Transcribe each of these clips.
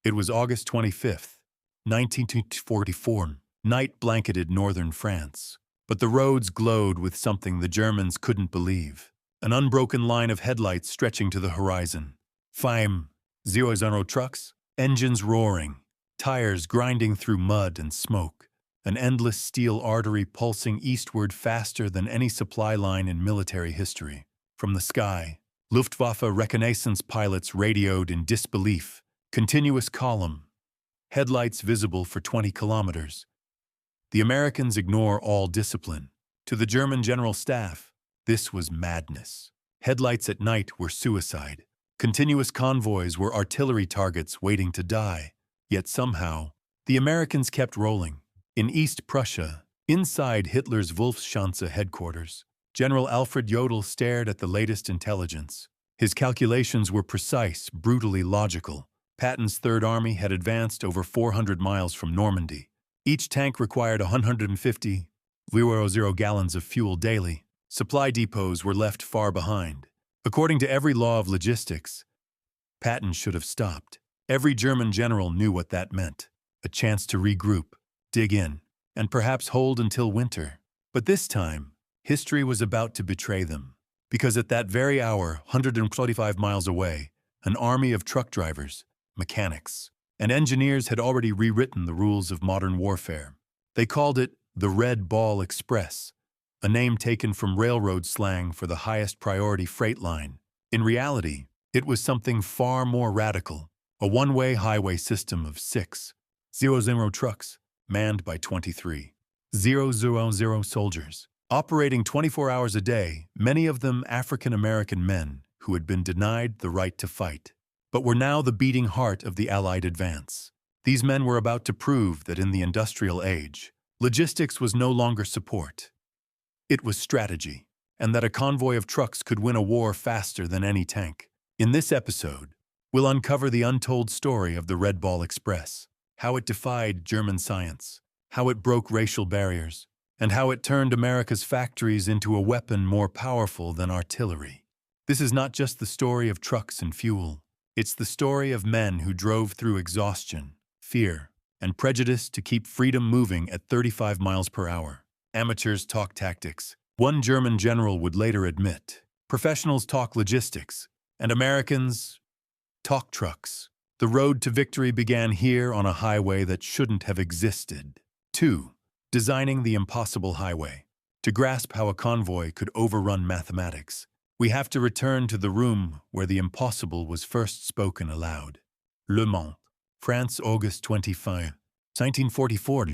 It was August 25th, 1944. Night blanketed northern France. But the roads glowed with something the Germans couldn't believe. An unbroken line of headlights stretching to the horizon. 500 trucks, engines roaring, tires grinding through mud and smoke. An endless steel artery pulsing eastward faster than any supply line in military history. From the sky, Luftwaffe reconnaissance pilots radioed in disbelief. Continuous column. Headlights visible for 20 kilometers. The Americans ignore all discipline. To the German general staff, this was madness. Headlights at night were suicide. Continuous convoys were artillery targets waiting to die. Yet somehow, the Americans kept rolling. In East Prussia, inside Hitler's Wolfschanze headquarters, General Alfred Jodl stared at the latest intelligence. His calculations were precise, brutally logical. Patton's Third Army had advanced over 400 miles from Normandy. Each tank required 150 gallons of fuel daily. Supply depots were left far behind. According to every law of logistics, Patton should have stopped. Every German general knew what that meant. A chance to regroup, dig in, and perhaps hold until winter. But this time, history was about to betray them. Because at that very hour, 125 miles away, an army of truck drivers, mechanics, and engineers had already rewritten the rules of modern warfare. They called it the Red Ball Express, a name taken from railroad slang for the highest priority freight line. In reality, it was something far more radical, a one-way highway system of 600 trucks, manned by 23,000 soldiers, operating 24 hours a day, many of them African-American men who had been denied the right to fight, but were now the beating heart of the Allied advance. These men were about to prove that in the industrial age, logistics was no longer support. It was strategy, and that a convoy of trucks could win a war faster than any tank. In this episode, we'll uncover the untold story of the Red Ball Express, how it defied German science, how it broke racial barriers, and how it turned America's factories into a weapon more powerful than artillery. This is not just the story of trucks and fuel. It's the story of men who drove through exhaustion, fear, and prejudice to keep freedom moving at 35 miles per hour. Amateurs talk tactics. One German general would later admit, professionals talk logistics, and Americans talk trucks. The road to victory began here on a highway that shouldn't have existed. 2. Designing the impossible highway. To grasp how a convoy could overrun mathematics, we have to return to the room where the impossible was first spoken aloud. Le Mans, France, August 25, 1944.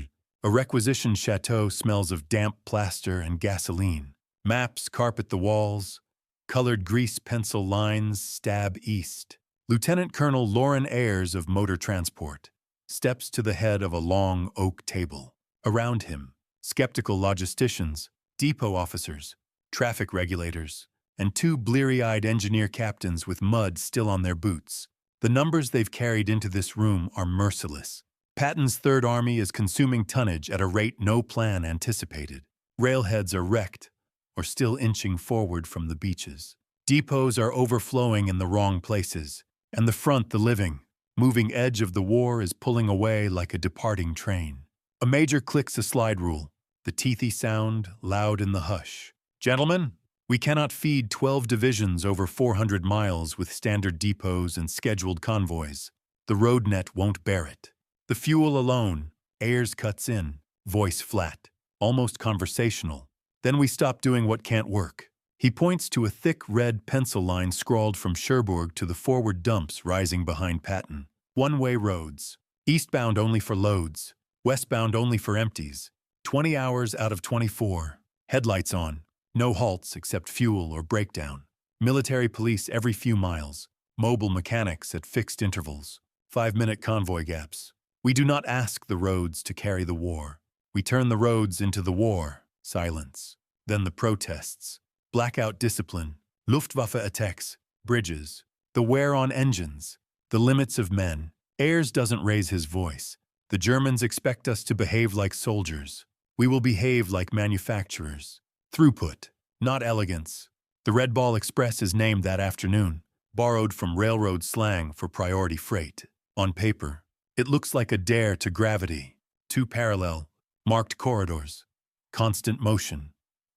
A requisitioned chateau smells of damp plaster and gasoline. Maps carpet the walls. Colored grease pencil lines stab east. Lieutenant Colonel Lauren Ayres of Motor Transport steps to the head of a long oak table. Around him, skeptical logisticians, depot officers, traffic regulators, and 2 bleary-eyed engineer captains with mud still on their boots. The numbers they've carried into this room are merciless. Patton's Third Army is consuming tonnage at a rate no plan anticipated. Railheads are wrecked or still inching forward from the beaches. Depots are overflowing in the wrong places, and the front, the living, moving edge of the war is pulling away like a departing train. A major clicks a slide rule, the teethy sound loud in the hush. Gentlemen, we cannot feed 12 divisions over 400 miles with standard depots and scheduled convoys. The road net won't bear it. The fuel alone. Ayres cuts in, voice flat, almost conversational. Then we stop doing what can't work. He points to a thick red pencil line scrawled from Cherbourg to the forward dumps rising behind Patton. One-way roads. Eastbound only for loads. Westbound only for empties. 20 hours out of 24. Headlights on. No halts except fuel or breakdown. Military police every few miles. Mobile mechanics at fixed intervals. 5-minute convoy gaps. We do not ask the roads to carry the war. We turn the roads into the war. Silence. Then the protests. Blackout discipline. Luftwaffe attacks. Bridges. The wear on engines. The limits of men. Ayres doesn't raise his voice. The Germans expect us to behave like soldiers. We will behave like manufacturers. Throughput, not elegance. The Red Ball Express is named that afternoon, borrowed from railroad slang for priority freight. On paper, it looks like a dare to gravity. Two parallel, marked corridors, constant motion,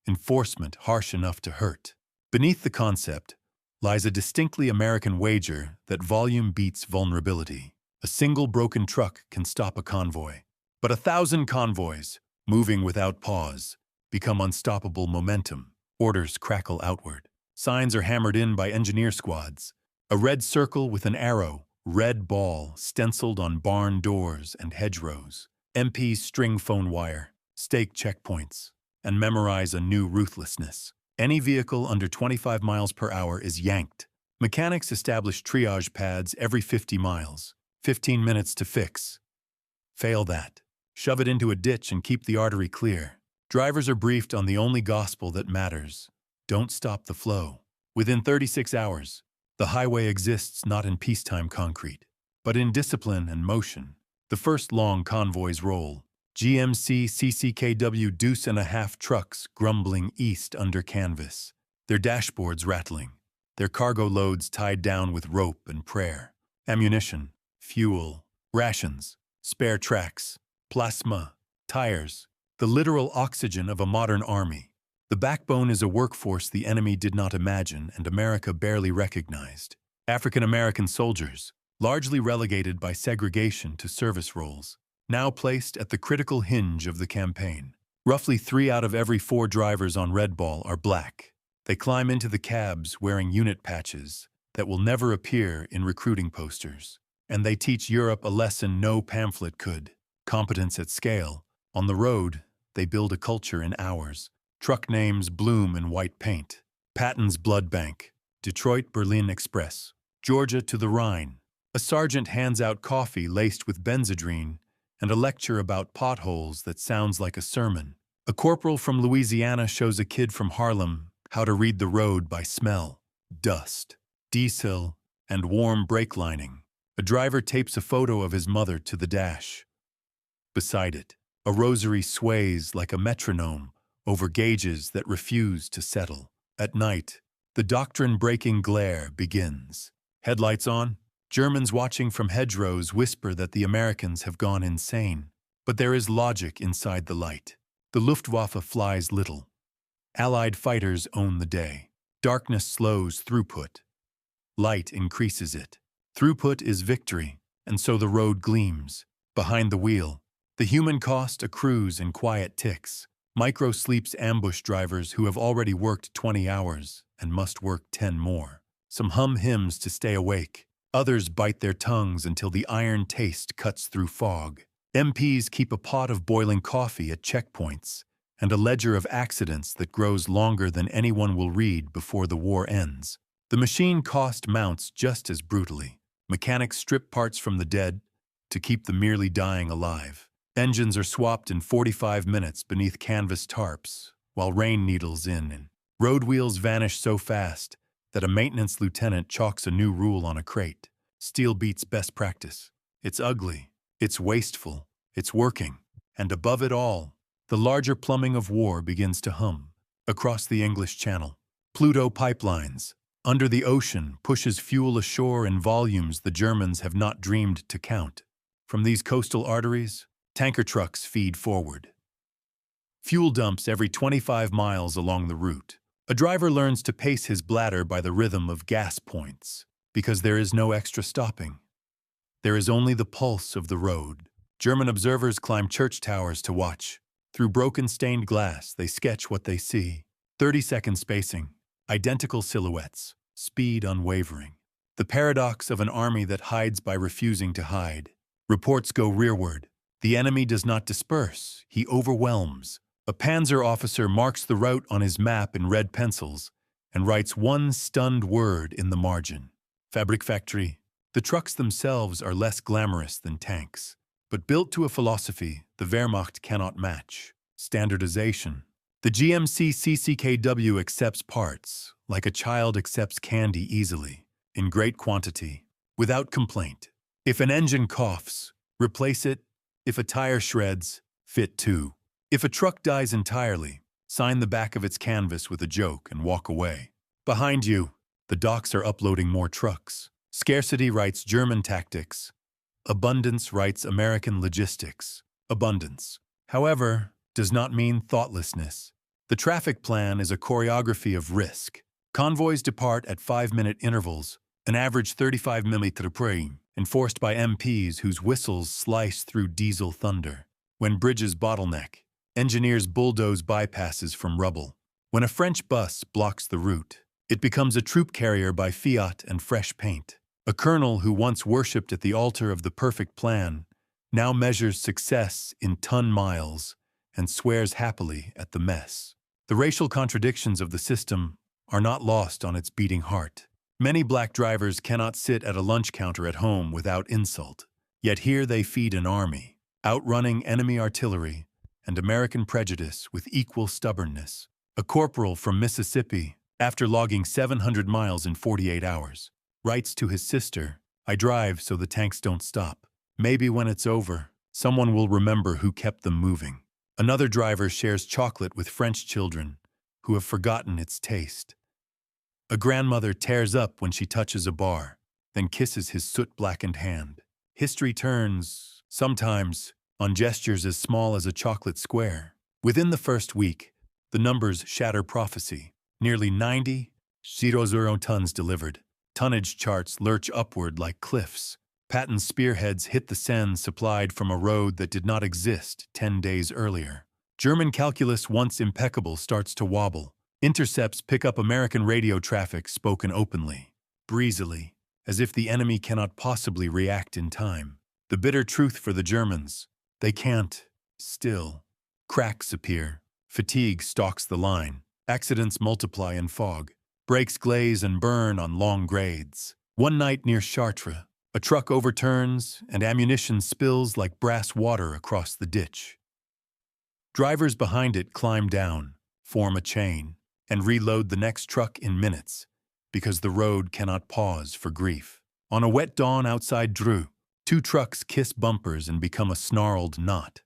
enforcement harsh enough to hurt. Beneath the concept lies a distinctly American wager that volume beats vulnerability. A single broken truck can stop a convoy, but 1,000 convoys, moving without pause, become unstoppable momentum. Orders crackle outward. Signs are hammered in by engineer squads. A red circle with an arrow, red ball stenciled on barn doors and hedgerows. MPs string phone wire, stake checkpoints, and memorize a new ruthlessness. Any vehicle under 25 miles per hour is yanked. Mechanics establish triage pads every 50 miles. 15 minutes to fix. Fail that. Shove it into a ditch and keep the artery clear. Drivers are briefed on the only gospel that matters. Don't stop the flow. Within 36 hours, the highway exists not in peacetime concrete, but in discipline and motion. The first long convoys roll. GMC CCKW deuce-and-a-half trucks grumbling east under canvas, their dashboards rattling, their cargo loads tied down with rope and prayer. Ammunition, fuel, rations, spare tracks, plasma, tires, the literal oxygen of a modern army. The backbone is a workforce the enemy did not imagine and America barely recognized. African American soldiers, largely relegated by segregation to service roles, now placed at the critical hinge of the campaign. Roughly 3 out of every 4 drivers on Red Ball are black. They climb into the cabs wearing unit patches that will never appear in recruiting posters. And they teach Europe a lesson no pamphlet could. Competence at scale. On the road, they build a culture in hours. Truck names bloom in white paint. Patton's Blood Bank. Detroit-Berlin Express. Georgia to the Rhine. A sergeant hands out coffee laced with benzodrine and a lecture about potholes that sounds like a sermon. A corporal from Louisiana shows a kid from Harlem how to read the road by smell, dust, diesel, and warm brake lining. A driver tapes a photo of his mother to the dash. Beside it, a rosary sways like a metronome over gauges that refuse to settle. At night, the doctrine-breaking glare begins. Headlights on, Germans watching from hedgerows whisper that the Americans have gone insane. But there is logic inside the light. The Luftwaffe flies little. Allied fighters own the day. Darkness slows throughput. Light increases it. Throughput is victory, and so the road gleams. Behind the wheel, the human cost accrues in quiet ticks. Micro-sleeps ambush drivers who have already worked 20 hours and must work 10 more. Some hum hymns to stay awake. Others bite their tongues until the iron taste cuts through fog. MPs keep a pot of boiling coffee at checkpoints and a ledger of accidents that grows longer than anyone will read before the war ends. The machine cost mounts just as brutally. Mechanics strip parts from the dead to keep the merely dying alive. Engines are swapped in 45 minutes beneath canvas tarps, while rain needles in and road wheels vanish so fast that a maintenance lieutenant chalks a new rule on a crate. Steel beats best practice. It's ugly, it's wasteful, it's working. And above it all, the larger plumbing of war begins to hum. Across the English Channel, Pluto pipelines, under the ocean, pushes fuel ashore in volumes the Germans have not dreamed to count. From these coastal arteries, tanker trucks feed forward. Fuel dumps every 25 miles along the route. A driver learns to pace his bladder by the rhythm of gas points, because there is no extra stopping. There is only the pulse of the road. German observers climb church towers to watch. Through broken stained glass, they sketch what they see. 30-second spacing, identical silhouettes, speed unwavering. The paradox of an army that hides by refusing to hide. Reports go rearward. The enemy does not disperse, he overwhelms. A panzer officer marks the route on his map in red pencils and writes one stunned word in the margin. Fabrikfactory. The trucks themselves are less glamorous than tanks, but built to a philosophy the Wehrmacht cannot match: standardization. The GMC CCKW accepts parts, like a child accepts candy easily, in great quantity, without complaint. If an engine coughs, replace it. If a tire shreds, fit too. If a truck dies entirely, sign the back of its canvas with a joke and walk away. Behind you, the docks are uploading more trucks. Scarcity writes German tactics. Abundance, writes American Logistics. Abundance, however, does not mean thoughtlessness. The traffic plan is a choreography of risk. Convoys depart at 5-minute intervals, an average 35 mm per hour, enforced by MPs whose whistles slice through diesel thunder. When bridges bottleneck, engineers bulldoze bypasses from rubble. When a French bus blocks the route, it becomes a troop carrier by fiat and fresh paint. A colonel who once worshipped at the altar of the perfect plan now measures success in ton-miles and swears happily at the mess. The racial contradictions of the system are not lost on its beating heart. Many black drivers cannot sit at a lunch counter at home without insult. Yet here they feed an army, outrunning enemy artillery and American prejudice with equal stubbornness. A corporal from Mississippi, after logging 700 miles in 48 hours, writes to his sister, "I drive so the tanks don't stop. Maybe when it's over, someone will remember who kept them moving." Another driver shares chocolate with French children who have forgotten its taste. A grandmother tears up when she touches a bar, then kisses his soot-blackened hand. History turns, sometimes, on gestures as small as a chocolate square. Within the first week, the numbers shatter prophecy. Nearly 90,000 tons delivered. Tonnage charts lurch upward like cliffs. Patton's spearheads hit the sand supplied from a road that did not exist 10 days earlier. German calculus, once impeccable, starts to wobble. Intercepts pick up American radio traffic spoken openly, breezily, as if the enemy cannot possibly react in time. The bitter truth for the Germans: they can't. Still, cracks appear. Fatigue stalks the line. Accidents multiply in fog. Brakes glaze and burn on long grades. One night near Chartres, a truck overturns and ammunition spills like brass water across the ditch. Drivers behind it climb down, form a chain, and reload the next truck in minutes, because the road cannot pause for grief. On a wet dawn outside Dreux, 2 trucks kiss bumpers and become a snarled knot.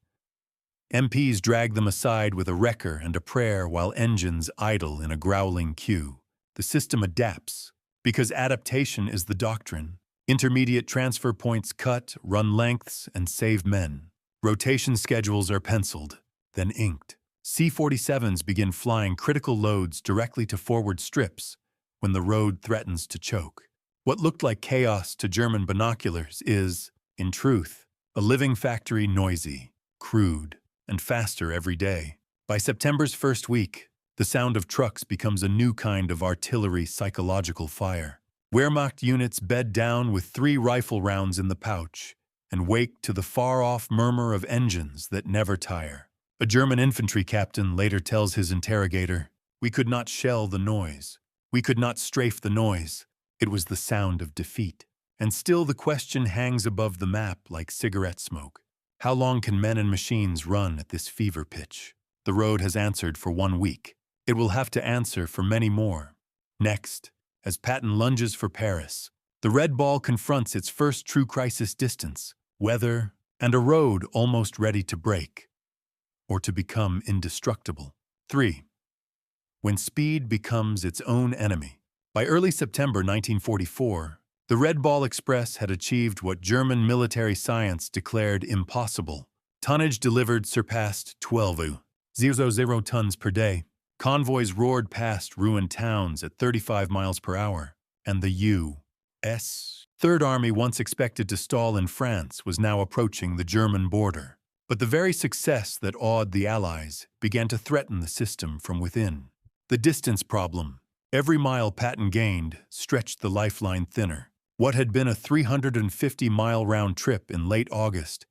MPs drag them aside with a wrecker and a prayer while engines idle in a growling queue. The system adapts, because adaptation is the doctrine. Intermediate transfer points cut, run lengths, and save men. Rotation schedules are penciled, then inked. C-47s begin flying critical loads directly to forward strips when the road threatens to choke. What looked like chaos to German binoculars is, in truth, a living factory, noisy, crude, and faster every day. By September's first week, the sound of trucks becomes a new kind of artillery psychological fire. Wehrmacht units bed down with 3 rifle rounds in the pouch and wake to the far-off murmur of engines that never tire. A German infantry captain later tells his interrogator, "We could not shell the noise. We could not strafe the noise. It was the sound of defeat." And still the question hangs above the map like cigarette smoke. How long can men and machines run at this fever pitch? The road has answered for 1 week. It will have to answer for many more. Next, as Patton lunges for Paris, the red ball confronts its first true crisis: distance, weather, and a road almost ready to break, or to become indestructible. 3. When speed becomes its own enemy. By early September 1944, the Red Ball Express had achieved what German military science declared impossible. Tonnage delivered surpassed 12,000 tons per day. Convoys roared past ruined towns at 35 miles per hour, and the U.S. Third Army, once expected to stall in France, was now approaching the German border. But the very success that awed the Allies began to threaten the system from within. The distance problem. Every mile Patton gained stretched the lifeline thinner. What had been a 350-mile round trip in late August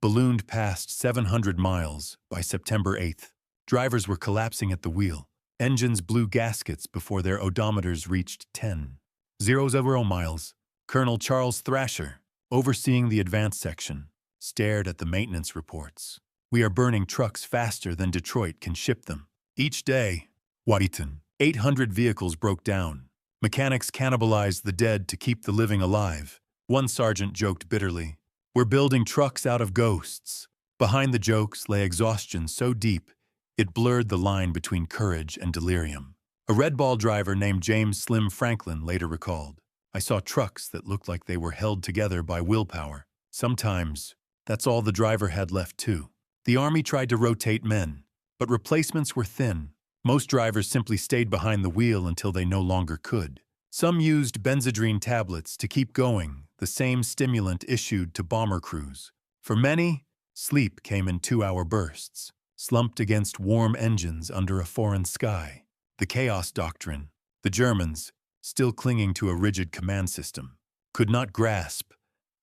ballooned past 700 miles by September 8th. Drivers were collapsing at the wheel. Engines blew gaskets before their odometers reached 10,000 miles. Colonel Charles Thrasher, overseeing the advance section, stared at the maintenance reports. "We are burning trucks faster than Detroit can ship them. Each day, Washington, 800 vehicles broke down. Mechanics cannibalized the dead to keep the living alive." One sergeant joked bitterly, "We're building trucks out of ghosts." Behind the jokes lay exhaustion so deep it blurred the line between courage and delirium. A Red Ball driver named James Slim Franklin later recalled, "I saw trucks that looked like they were held together by willpower. Sometimes, that's all the driver had left too. The Army tried to rotate men, but replacements were thin. Most drivers simply stayed behind the wheel until they no longer could. Some used benzodrine tablets to keep going, the same stimulant issued to bomber crews. For many, sleep came in 2-hour bursts, slumped against warm engines under a foreign sky. The chaos doctrine. The Germans, still clinging to a rigid command system, could not grasp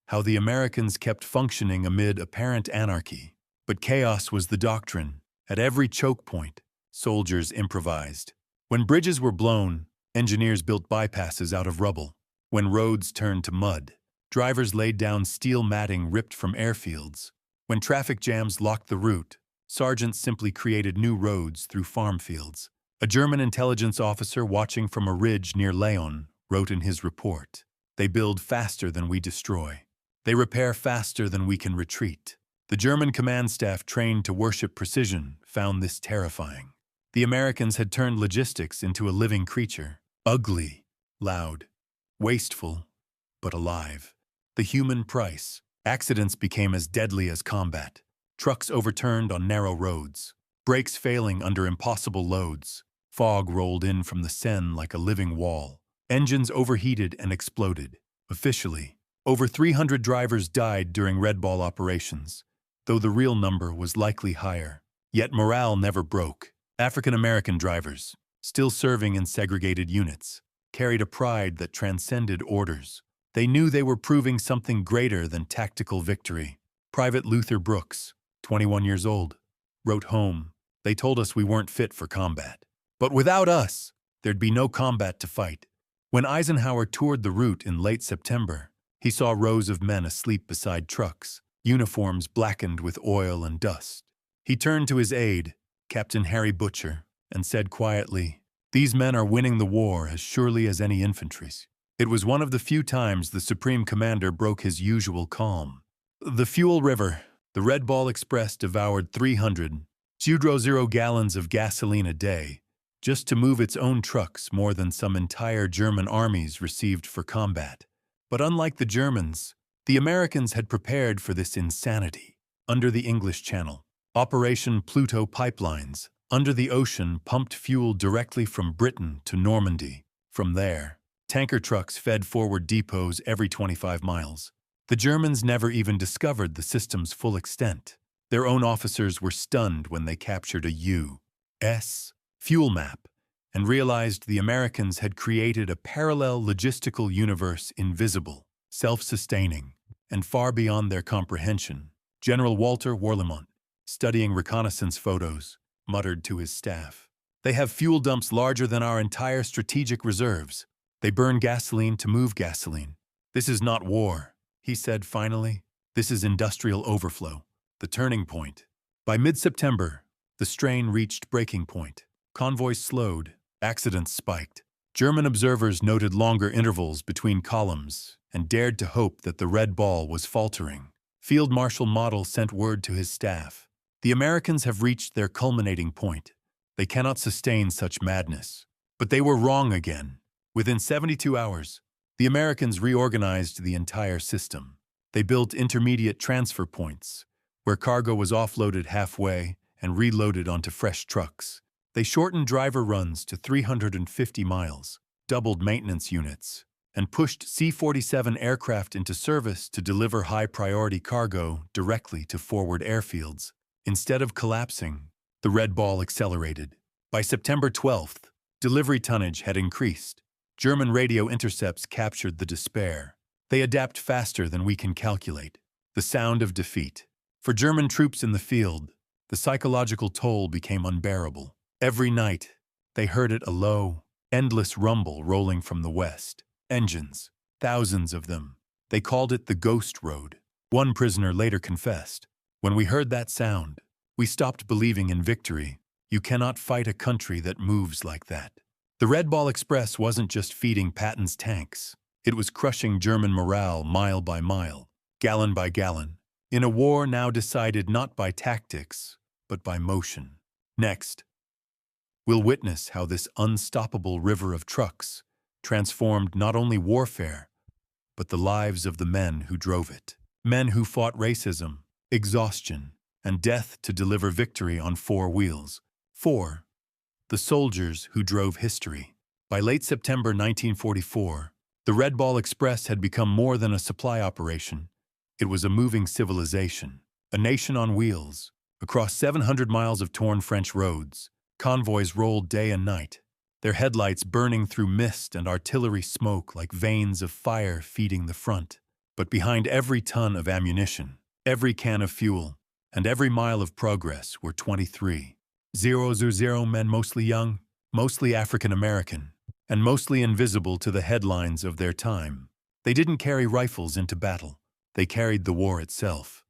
how the Americans kept functioning amid apparent anarchy. But chaos was the doctrine. At every choke point, soldiers improvised. When bridges were blown, engineers built bypasses out of rubble. When roads turned to mud, drivers laid down steel matting ripped from airfields. When traffic jams locked the route, sergeants simply created new roads through farm fields. A German intelligence officer watching from a ridge near Leon wrote in his report, "They build faster than we destroy. They repair faster than we can retreat." The German command staff trained to worship precision found this terrifying. The Americans had turned logistics into a living creature, ugly, loud, wasteful, but alive. The human price. Accidents became as deadly as combat. Trucks overturned on narrow roads, brakes failing under impossible loads. Fog rolled in from the Seine like a living wall. Engines overheated and exploded. Officially, over 300 drivers died during Red Ball operations, though the real number was likely higher. Yet morale never broke. African-American drivers, still serving in segregated units, carried a pride that transcended orders. They knew they were proving something greater than tactical victory. Private Luther Brooks, 21 years old, wrote home, "They told us we weren't fit for combat. But without us, there'd be no combat to fight." When Eisenhower toured the route in late September, he saw rows of men asleep beside trucks, uniforms blackened with oil and dust. He turned to his aide, Captain Harry Butcher, and said quietly, "These men are winning the war as surely as any infantry's." It was one of the few times the Supreme Commander broke his usual calm. The Fuel River. The Red Ball Express devoured 300 gallons of gasoline a day, just to move its own trucks more than some entire German armies received for combat. But unlike the Germans, the Americans had prepared for this insanity. Under the English Channel, Operation Pluto pipelines, under the ocean, pumped fuel directly from Britain to Normandy. From there, tanker trucks fed forward depots every 25 miles. The Germans never even discovered the system's full extent. Their own officers were stunned when they captured a U.S. fuel map and realized the Americans had created a parallel logistical universe invisible, self-sustaining, and far beyond their comprehension. General Walter Warlimont, studying reconnaissance photos, muttered to his staff, "They have fuel dumps larger than our entire strategic reserves. They burn gasoline to move gasoline. This is not war," he said finally. "This is industrial overflow, the turning point." By mid-September, the strain reached breaking point. Convoys slowed, accidents spiked. German observers noted longer intervals between columns and dared to hope that the Red Ball was faltering. Field Marshal Model sent word to his staff, "The Americans have reached their culminating point. They cannot sustain such madness." But they were wrong again. Within 72 hours, the Americans reorganized the entire system. They built intermediate transfer points, where cargo was offloaded halfway and reloaded onto fresh trucks. They shortened driver runs to 350 miles, doubled maintenance units, and pushed C-47 aircraft into service to deliver high-priority cargo directly to forward airfields. Instead of collapsing, the Red Ball accelerated. By September 12th, delivery tonnage had increased. German radio intercepts captured the despair. They adapt faster than we can calculate. The sound of defeat. For German troops in the field, the psychological toll became unbearable. Every night, they heard it, a low, endless rumble rolling from the west. Engines, thousands of them. They called it the Ghost Road. One prisoner later confessed, "When we heard that sound, we stopped believing in victory. You cannot fight a country that moves like that." The Red Ball Express wasn't just feeding Patton's tanks. It was crushing German morale mile by mile, gallon by gallon, in a war now decided not by tactics, but by motion. Next, we'll witness how this unstoppable river of trucks transformed not only warfare, but the lives of the men who drove it. Men who fought racism, exhaustion, and death to deliver victory on four wheels. 4. The soldiers who drove history. By late September 1944, the Red Ball Express had become more than a supply operation. It was a moving civilization, a nation on wheels. Across 700 miles of torn French roads, convoys rolled day and night, their headlights burning through mist and artillery smoke like veins of fire feeding the front. But behind every ton of ammunition, every can of fuel, and every mile of progress were 23,000 men, mostly young, mostly African American, and mostly invisible to the headlines of their time. They didn't carry rifles into battle. They carried the war itself.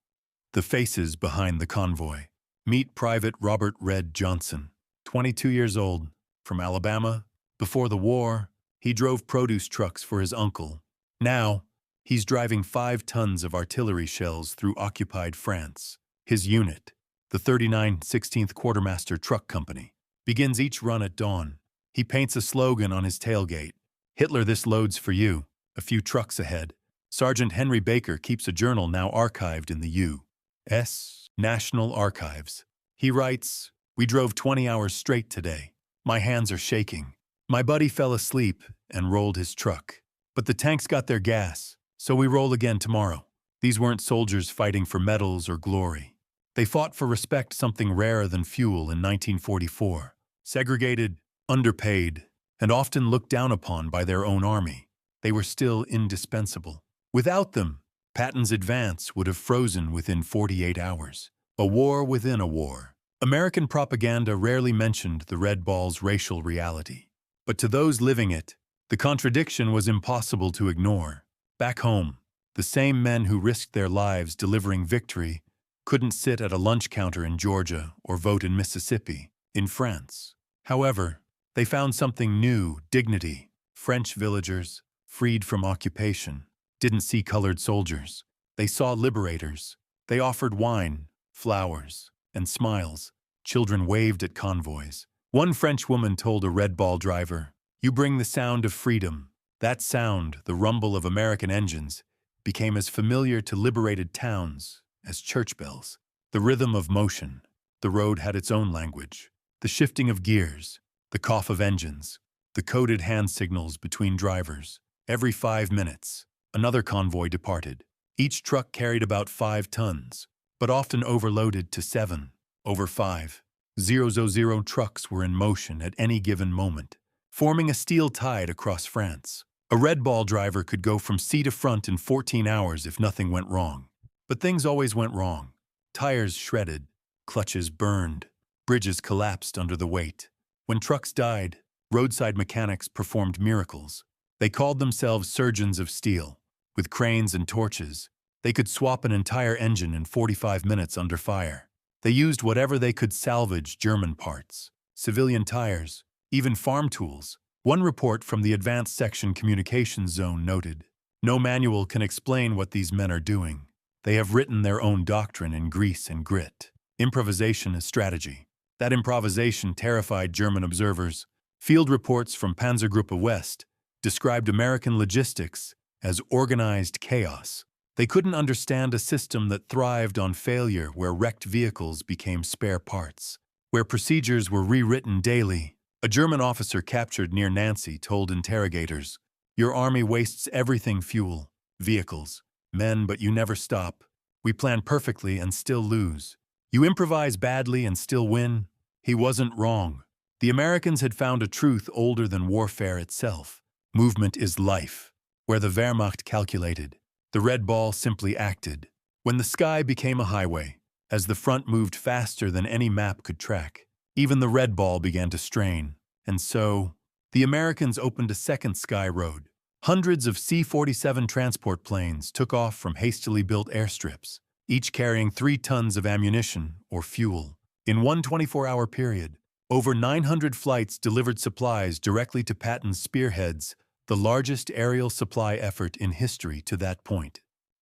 The faces behind the convoy. Meet Private Robert Red Johnson, 22 years old, from Alabama. Before the war, he drove produce trucks for his uncle. Now, he's driving 5 tons of artillery shells through occupied France. His unit, the 39 16th Quartermaster Truck Company, begins each run at dawn. He paints a slogan on his tailgate. "Hitler, this load's for you." A few trucks ahead, Sergeant Henry Baker keeps a journal now archived in the U.S. National Archives. He writes, "We drove 20 hours straight today. My hands are shaking. My buddy fell asleep and rolled his truck. But the tanks got their gas, so we roll again tomorrow." These weren't soldiers fighting for medals or glory. They fought for respect, something rarer than fuel in 1944. Segregated, underpaid, and often looked down upon by their own army, they were still indispensable. Without them, Patton's advance would have frozen within 48 hours. A war within a war. American propaganda rarely mentioned the Red Ball's racial reality. But to those living it, the contradiction was impossible to ignore. Back home, the same men who risked their lives delivering victory couldn't sit at a lunch counter in Georgia or vote in Mississippi, in France. However, they found something new: dignity. French villagers, freed from occupation, didn't see colored soldiers. They saw liberators. They offered wine, flowers, and smiles. Children waved at convoys. One French woman told a Red Ball driver, "You bring the sound of freedom." That sound, the rumble of American engines, became as familiar to liberated towns as church bells. The rhythm of motion. The road had its own language. The shifting of gears, the cough of engines, the coded hand signals between drivers. Every 5 minutes, another convoy departed. Each truck carried about 5 tons, but often overloaded to 7. Over 5,000 trucks were in motion at any given moment, forming a steel tide across France. A Red Ball driver could go from sea to front in 14 hours if nothing went wrong. But things always went wrong. Tires shredded, clutches burned, bridges collapsed under the weight. When trucks died, roadside mechanics performed miracles. They called themselves surgeons of steel. With cranes and torches, they could swap an entire engine in 45 minutes under fire. They used whatever they could salvage: German parts, civilian tires, even farm tools. One report from the Advanced Section Communications Zone noted, "No manual can explain what these men are doing. They have written their own doctrine in grease and grit. Improvisation is strategy." That improvisation terrified German observers. Field reports from Panzergruppe West described American logistics as organized chaos. They couldn't understand a system that thrived on failure, where wrecked vehicles became spare parts, where procedures were rewritten daily. A German officer captured near Nancy told interrogators, "Your army wastes everything: fuel, vehicles, men, but you never stop. We plan perfectly and still lose. You improvise badly and still win." He wasn't wrong. The Americans had found a truth older than warfare itself. Movement is life. Where the Wehrmacht calculated, the Red Ball simply acted. When the sky became a highway, as the front moved faster than any map could track, even the Red Ball began to strain. And so, the Americans opened a second sky road. Hundreds of C-47 transport planes took off from hastily built airstrips, each carrying 3 tons of ammunition or fuel. In one 24-hour period, over 900 flights delivered supplies directly to Patton's spearheads, the largest aerial supply effort in history to that point.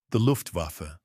The Luftwaffe,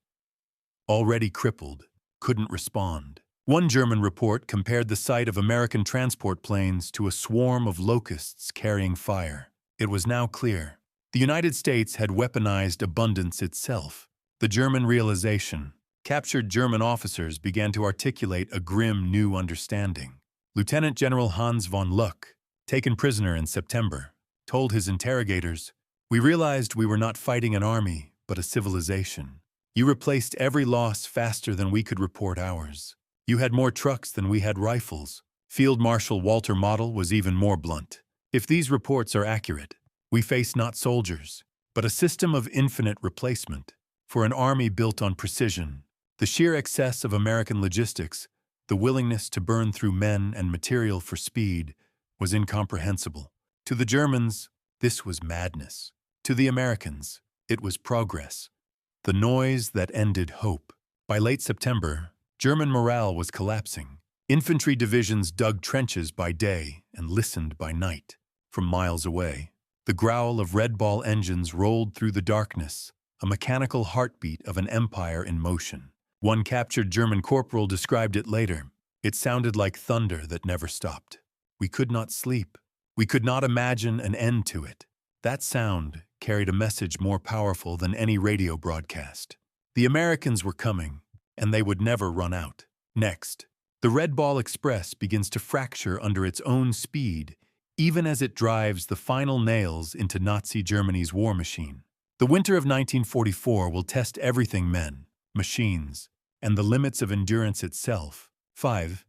already crippled, couldn't respond. One German report compared the sight of American transport planes to a swarm of locusts carrying fire. It was now clear. The United States had weaponized abundance itself. The German realization. Captured German officers began to articulate a grim new understanding. Lieutenant General Hans von Luck, taken prisoner in September, told his interrogators, "We realized we were not fighting an army, but a civilization. You replaced every loss faster than we could report ours. You had more trucks than we had rifles." Field Marshal Walter Model was even more blunt. "If these reports are accurate, we face not soldiers, but a system of infinite replacement. For an army built on precision, the sheer excess of American logistics, the willingness to burn through men and material for speed, was incomprehensible. To the Germans, this was madness. To the Americans, it was progress. The noise that ended hope." By late September, German morale was collapsing. Infantry divisions dug trenches by day and listened by night. From miles away, the growl of Red Ball engines rolled through the darkness, a mechanical heartbeat of an empire in motion. One captured German corporal described it later. "It sounded like thunder that never stopped. We could not sleep. We could not imagine an end to it." That sound carried a message more powerful than any radio broadcast. The Americans were coming, and they would never run out. Next, the Red Ball Express begins to fracture under its own speed, even as it drives the final nails into Nazi Germany's war machine. The winter of 1944 will test everything: men, machines, and the limits of endurance itself. 5.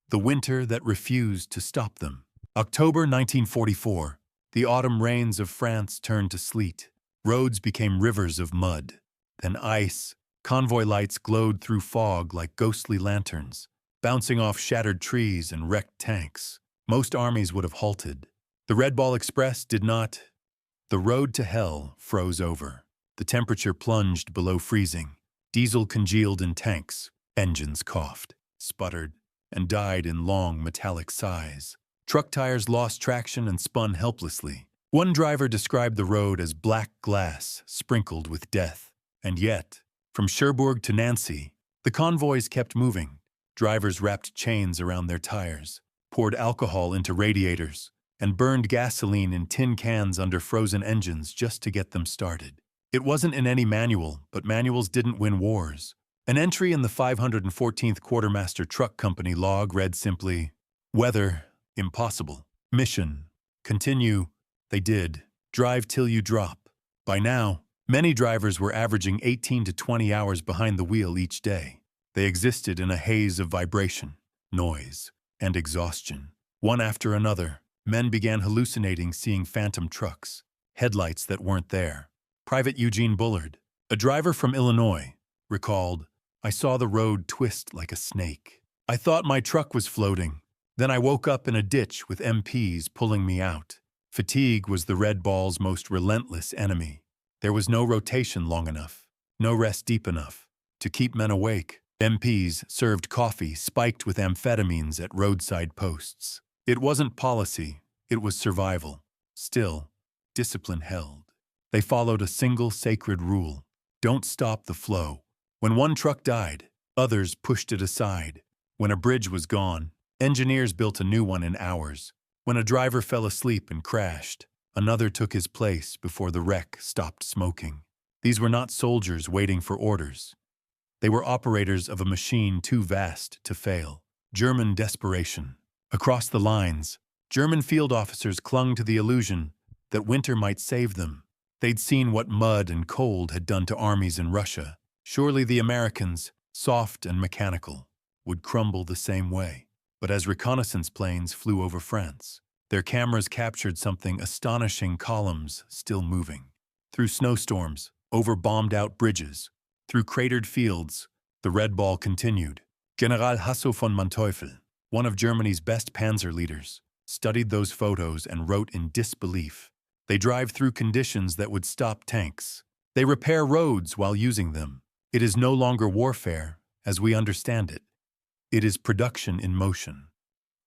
The winter that refused to stop them. October 1944. The autumn rains of France turned to sleet. Roads became rivers of mud. Then ice. Convoy lights glowed through fog like ghostly lanterns, bouncing off shattered trees and wrecked tanks. Most armies would have halted. The Red Ball Express did not. The road to hell froze over. The temperature plunged below freezing. Diesel congealed in tanks. Engines coughed, sputtered, and died in long metallic sighs. Truck tires lost traction and spun helplessly. One driver described the road as black glass sprinkled with death. And yet, from Cherbourg to Nancy, the convoys kept moving. Drivers wrapped chains around their tires, poured alcohol into radiators, and burned gasoline in tin cans under frozen engines just to get them started. It wasn't in any manual, but manuals didn't win wars. An entry in the 514th Quartermaster Truck Company log read simply, "Weather, impossible. Mission, continue." They did. Drive till you drop. By now, many drivers were averaging 18 to 20 hours behind the wheel each day. They existed in a haze of vibration, noise, and exhaustion. One after another, men began hallucinating seeing phantom trucks, headlights that weren't there. Private Eugene Bullard, a driver from Illinois, recalled, "I saw the road twist like a snake. I thought my truck was floating. Then I woke up in a ditch with MPs pulling me out." Fatigue was the Red Ball's most relentless enemy. There was no rotation long enough, no rest deep enough to keep men awake. MPs served coffee spiked with amphetamines at roadside posts. It wasn't policy, it was survival. Still, discipline held. They followed a single sacred rule: don't stop the flow. When one truck died, others pushed it aside. When a bridge was gone, engineers built a new one in hours. When a driver fell asleep and crashed, another took his place before the wreck stopped smoking. These were not soldiers waiting for orders. They were operators of a machine too vast to fail. German desperation. Across the lines, German field officers clung to the illusion that winter might save them. They'd seen what mud and cold had done to armies in Russia. Surely the Americans, soft and mechanical, would crumble the same way. But as reconnaissance planes flew over France, their cameras captured something astonishing: columns still moving. Through snowstorms, over bombed-out bridges, through cratered fields, the Red Ball continued. General Hasso von Manteuffel, one of Germany's best panzer leaders, studied those photos and wrote in disbelief. They drive through conditions that would stop tanks. They repair roads while using them. It is no longer warfare, as we understand it. It is production in motion.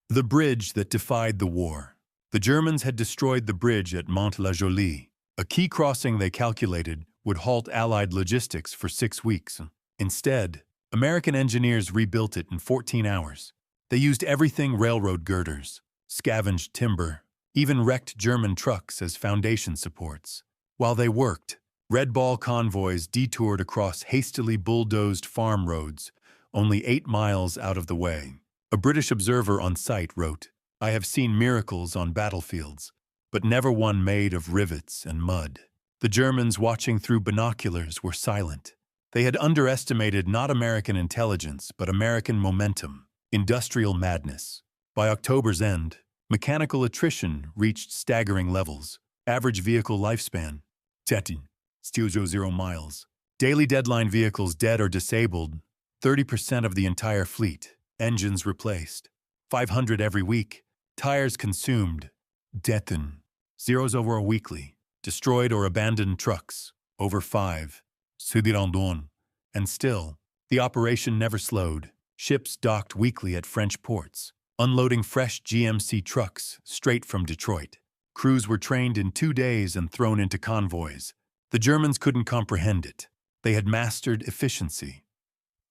The bridge that defied the war. The Germans had destroyed the bridge at Mantes-la-Jolie, a key crossing they calculated would halt Allied logistics for 6 weeks. Instead, American engineers rebuilt it in 14 hours. They used everything: railroad girders, scavenged timber, even wrecked German trucks as foundation supports. While they worked, Red Ball convoys detoured across hastily bulldozed farm roads, only 8 miles out of the way. A British observer on site wrote, "I have seen miracles on battlefields, but never one made of rivets and mud." The Germans watching through binoculars were silent. They had underestimated not American intelligence, but American momentum, industrial madness. By October's end, mechanical attrition reached staggering levels. Average vehicle lifespan, 0 miles. Daily deadline vehicles dead or disabled, 30% of the entire fleet. Engines replaced, 500 every week. Tires consumed, deton, zeros over a weekly. Destroyed or abandoned trucks, over 5. Sudirandon. And still, the operation never slowed. Ships docked weekly at French ports, unloading fresh GMC trucks straight from Detroit. Crews were trained in 2 days and thrown into convoys. The Germans couldn't comprehend it. They had mastered efficiency.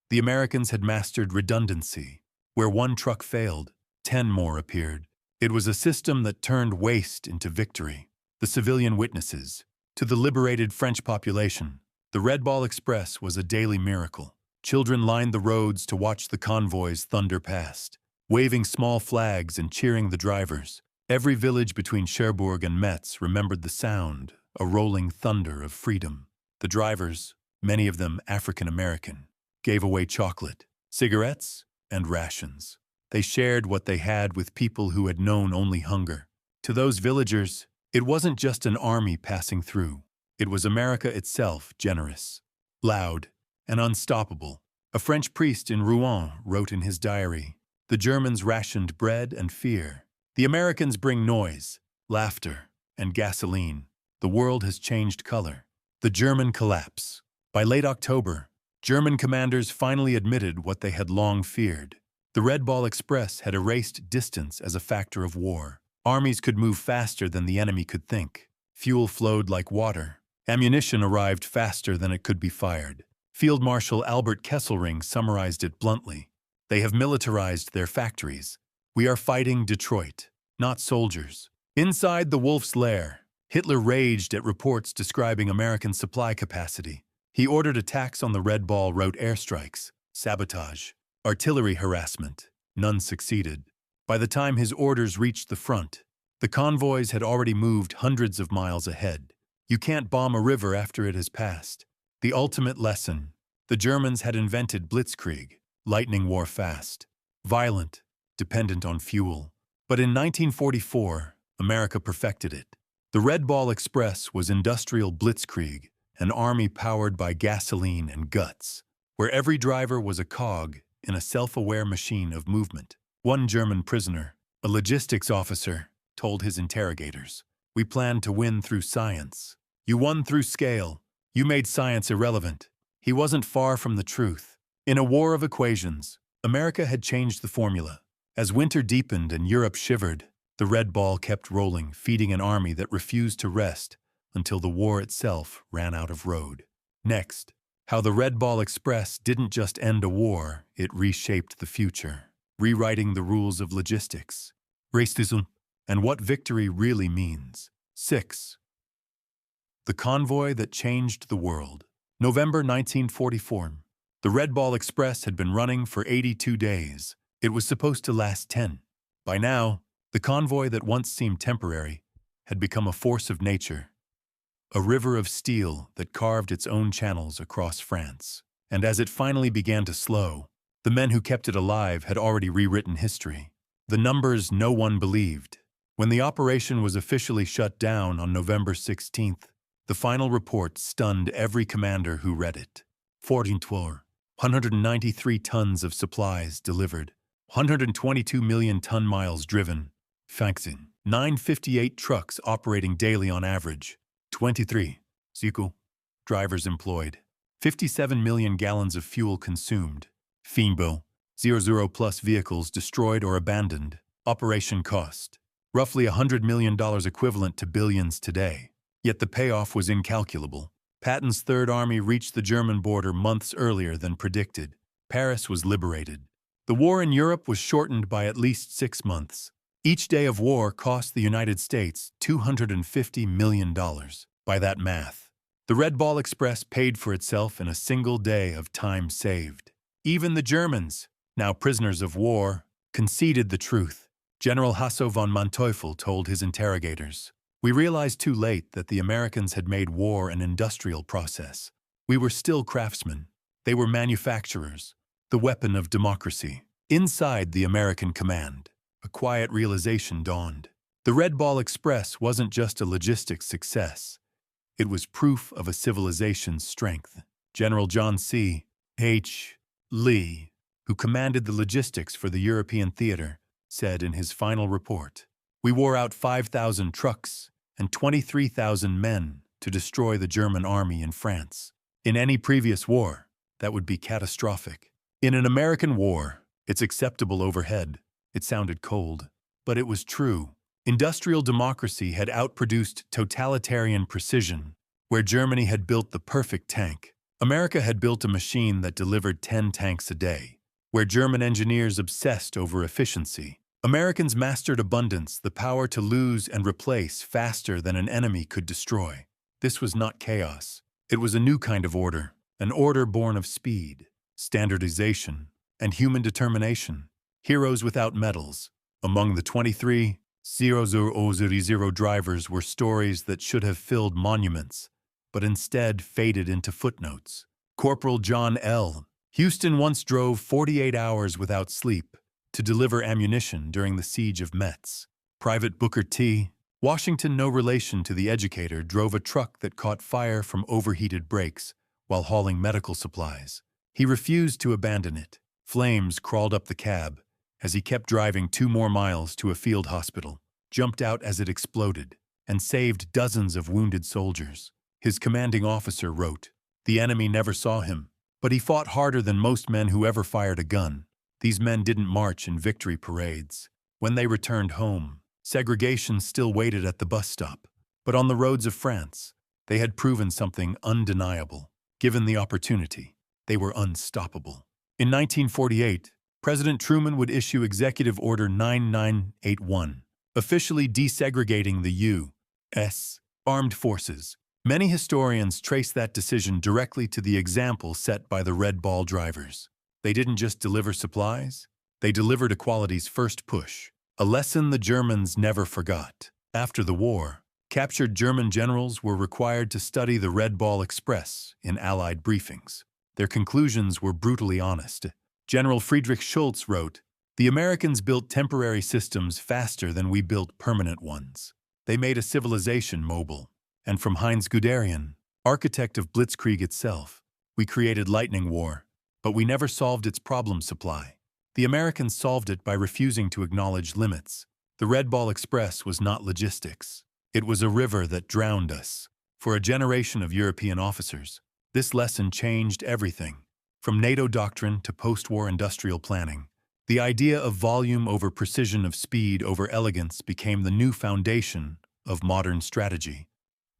The Americans had mastered redundancy. Where one truck failed, 10 more appeared. It was a system that turned waste into victory. The civilian witnesses. To the liberated French population, the Red Ball Express was a daily miracle. Children lined the roads to watch the convoys thunder past, waving small flags and cheering the drivers. Every village between Cherbourg and Metz remembered the sound, a rolling thunder of freedom. The drivers, many of them African American, gave away chocolate, cigarettes, and rations. They shared what they had with people who had known only hunger. To those villagers, it wasn't just an army passing through. It was America itself, generous, loud, and unstoppable. A French priest in Rouen wrote in his diary, "The Germans rationed bread and fear. The Americans bring noise, laughter, and gasoline. The world has changed color." The German collapse. By late October, German commanders finally admitted what they had long feared. The Red Ball Express had erased distance as a factor of war. Armies could move faster than the enemy could think. Fuel flowed like water. Ammunition arrived faster than it could be fired. Field Marshal Albert Kesselring summarized it bluntly. "They have militarized their factories. We are fighting Detroit, not soldiers." Inside the Wolf's Lair, Hitler raged at reports describing American supply capacity. He ordered attacks on the Red Ball route airstrikes, sabotage, artillery harassment. None succeeded. By the time his orders reached the front, the convoys had already moved hundreds of miles ahead. You can't bomb a river after it has passed. The ultimate lesson: the Germans had invented blitzkrieg, lightning war fast, violent, dependent on fuel. But in 1944, America perfected it. The Red Ball Express was industrial blitzkrieg, an army powered by gasoline and guts, where every driver was a cog in a self-aware machine of movement. One German prisoner, a logistics officer, told his interrogators, "We planned to win through science. You won through scale. You made science irrelevant." He wasn't far from the truth. In a war of equations, America had changed the formula. As winter deepened and Europe shivered, the Red Ball kept rolling, feeding an army that refused to rest until the war itself ran out of road. Next, how the Red Ball Express didn't just end a war, it reshaped the future, rewriting the rules of logistics, racism, and what victory really means. 6. The convoy that changed the world. November 1944. The Red Ball Express had been running for 82 days. It was supposed to last 10. By now, the convoy that once seemed temporary had become a force of nature, a river of steel that carved its own channels across France. And as it finally began to slow, the men who kept it alive had already rewritten history. The numbers no one believed. When the operation was officially shut down on November 16th, the final report stunned every commander who read it. 193 tons of supplies delivered, 122 million ton-miles driven, 958 trucks operating daily on average, 23 drivers employed, 57 million gallons of fuel consumed, 0 plus vehicles destroyed or abandoned. Operation cost roughly $100 million equivalent to billions today. Yet the payoff was incalculable. Patton's Third Army reached the German border months earlier than predicted. Paris was liberated. The war in Europe was shortened by at least 6 months. Each day of war cost the United States $250 million. By that math, The Red Ball Express paid for itself in a single day of time saved. Even the Germans, now prisoners of war, conceded the truth. General Hasso von Manteuffel told his interrogators, "We realized too late that the Americans had made war an industrial process. We were still craftsmen. They were manufacturers, the weapon of democracy." Inside the American command, a quiet realization dawned. The Red Ball Express wasn't just a logistics success. It was proof of a civilization's strength. General John C. H. Lee, who commanded the logistics for the European theater, said in his final report, "We wore out 5,000 trucks and 23,000 men to destroy the German army in France. In any previous war, that would be catastrophic. In an American war, it's acceptable overhead." It sounded cold, but it was true. Industrial democracy had outproduced totalitarian precision. Where Germany had built the perfect tank, America had built a machine that delivered 10 tanks a day. Where German engineers obsessed over efficiency, Americans mastered abundance, the power to lose and replace faster than an enemy could destroy. This was not chaos. It was a new kind of order, an order born of speed, standardization, and human determination. Heroes without medals. Among the 23,000 drivers were stories that should have filled monuments, but instead faded into footnotes. Corporal John L. Houston once drove 48 hours without sleep to deliver ammunition during the siege of Metz. Private Booker T. Washington, no relation to the educator, drove a truck that caught fire from overheated brakes while hauling medical supplies. He refused to abandon it. Flames crawled up the cab as he kept driving 2 more miles to a field hospital, jumped out as it exploded, and saved dozens of wounded soldiers. His commanding officer wrote, "The enemy never saw him, but he fought harder than most men who ever fired a gun. These men didn't march in victory parades. When they returned home, segregation still waited at the bus stop. But on the roads of France, they had proven something undeniable. Given the opportunity, they were unstoppable." In 1948, President Truman would issue Executive Order 9981, officially desegregating the U.S. Armed Forces. Many historians trace that decision directly to the example set by the Red Ball drivers. They didn't just deliver supplies, they delivered equality's first push, a lesson the Germans never forgot. After the war, captured German generals were required to study the Red Ball Express in Allied briefings. Their conclusions were brutally honest. General Friedrich Schultz wrote, "The Americans built temporary systems faster than we built permanent ones. They made a civilization mobile. And from Heinz Guderian, architect of Blitzkrieg itself, we created lightning war, but we never solved its problem supply. The Americans solved it by refusing to acknowledge limits. The Red Ball Express was not logistics. It was a river that drowned us." For a generation of European officers, this lesson changed everything. From NATO doctrine to post-war industrial planning, the idea of volume over precision, of speed over elegance, became the new foundation of modern strategy.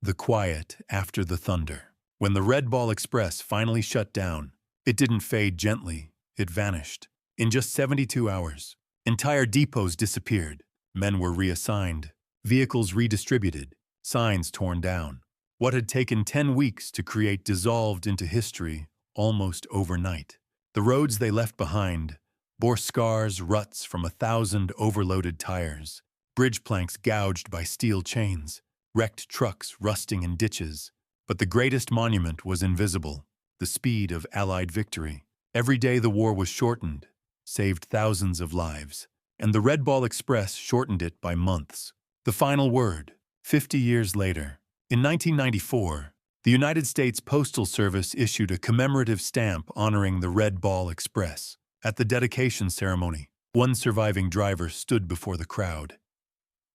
The quiet after the thunder. When the Red Ball Express finally shut down, it didn't fade gently, it vanished. In just 72 hours, entire depots disappeared, men were reassigned, vehicles redistributed, signs torn down. What had taken 10 weeks to create dissolved into history almost overnight. The roads they left behind bore scars, ruts from 1,000 overloaded tires, bridge planks gouged by steel chains, wrecked trucks rusting in ditches. But the greatest monument was invisible, the speed of Allied victory. Every day the war was shortened, saved thousands of lives, and the Red Ball Express shortened it by months. The final word, 50 years later. In 1994, the United States Postal Service issued a commemorative stamp honoring the Red Ball Express. At the dedication ceremony, one surviving driver stood before the crowd,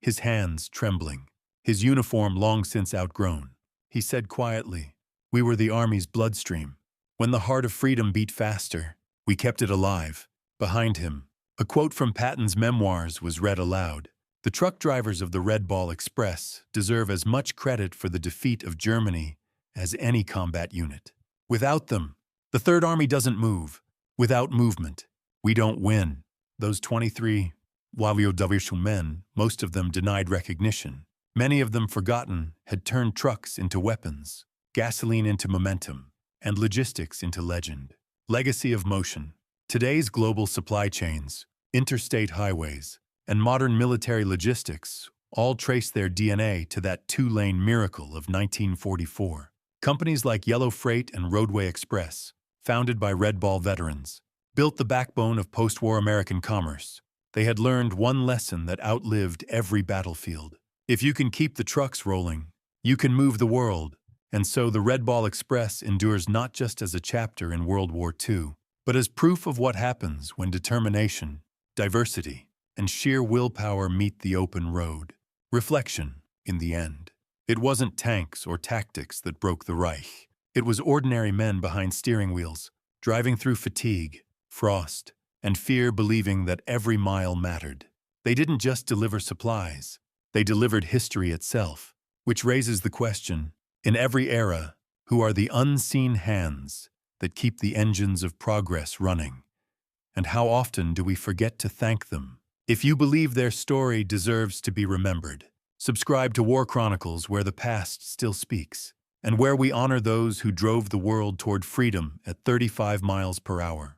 his hands trembling, his uniform long since outgrown. He said quietly, "We were the Army's bloodstream. When the heart of freedom beat faster, we kept it alive." Behind him, a quote from Patton's memoirs was read aloud. The truck drivers of the Red Ball Express deserve as much credit for the defeat of Germany as any combat unit. Without them, the Third Army doesn't move. Without movement, we don't win. Those 23 WWII men, most of them denied recognition, many of them forgotten, had turned trucks into weapons. gasoline into momentum, and logistics into legend. Legacy of motion. Today's global supply chains, interstate highways, and modern military logistics all trace their DNA to that two-lane miracle of 1944. Companies like Yellow Freight and Roadway Express, founded by Red Ball veterans, built the backbone of post-war American commerce. They had learned one lesson that outlived every battlefield. If you can keep the trucks rolling, you can move the world. And so the Red Ball Express endures not just as a chapter in World War II, but as proof of what happens when determination, diversity, and sheer willpower meet the open road. Reflection, in the end. It wasn't tanks or tactics that broke the Reich. It was ordinary men behind steering wheels, driving through fatigue, frost, and fear, believing that every mile mattered. They didn't just deliver supplies, they delivered history itself, which raises the question, in every era, who are the unseen hands that keep the engines of progress running? And how often do we forget to thank them? If you believe their story deserves to be remembered, subscribe to War Chronicles, where the past still speaks, and where we honor those who drove the world toward freedom at 35 miles per hour.